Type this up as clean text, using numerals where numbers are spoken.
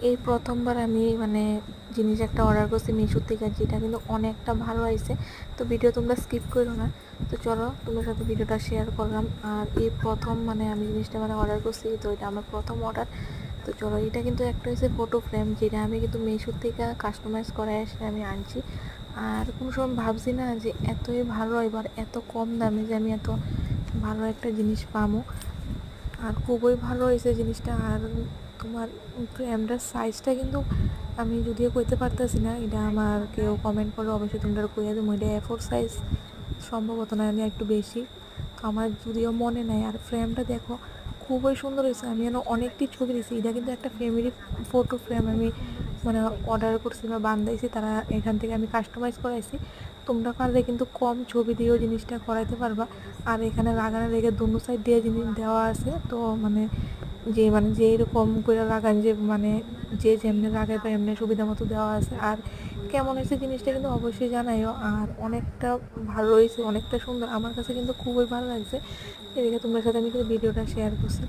এই প্রথমবার আমি মানে জিনিস একটা অর্ডার করছি মিশো থেকে, যেটা কিন্তু অনেকটা ভালো হয়েছে। তো ভিডিও তোমরা স্কিপ করো না। তো চলো তোমার সাথে ভিডিওটা শেয়ার করলাম। আর এই প্রথম মানে আমি জিনিসটা মানে অর্ডার করছি, তো এটা আমার প্রথম অর্ডার। তো চলো, এটা কিন্তু একটা হচ্ছে ফটো ফ্রেম, যেটা আমি কিন্তু মিশো থেকে কাস্টমাইজ করে এসে আমি আনছি। আর কোনো সময় ভাবছি না যে এতই ভালো, এবার এত কম দামে যে আমি এত ভালো একটা জিনিস পাবো। আর খুবই ভালো হয়েছে জিনিসটা। আর তোমার ফ্রেমটার সাইজটা কিন্তু আমি যদিও কইতে পারতেছি না, এটা আমার কেউ কমেন্ট করে অবশ্যই তোমরা কইয়া দেবো। এটা A4 সাইজ সম্ভবত, না আমি একটু বেশি, তো আমার যদিও মনে নাই। আর ফ্রেমটা দেখো খুবই সুন্দর হয়েছে। আমি যেন অনেকটি ছবি দিয়েছি, এটা কিন্তু একটা ফ্যামিলি ফটো ফ্রেম আমি মানে অর্ডার করছি বা বান্ধাইছি, তারা এখান থেকে আমি কাস্টমাইজ করাইছি। তোমরা পারলে কিন্তু কম ছবি দিয়েও জিনিসটা করাইতে পারবা। আর এখানে লাগানো রেখে দোনো সাইড দিয়ে জিনিস দেওয়া আছে, তো মানে যে এরকম করে লাগান, যে মানে যে যেমনি লাগাই বা এমনি সুবিধা মতো দেওয়া আছে। আর কেমন হয়েছে জিনিসটা কিন্তু অবশ্যই জানাইও। আর অনেকটা ভালো হয়েছে, অনেকটা সুন্দর, আমার কাছে কিন্তু খুবই ভালো লাগছে। এদিকে তোমার সাথে আমি কিন্তু ভিডিওটা শেয়ার করছি।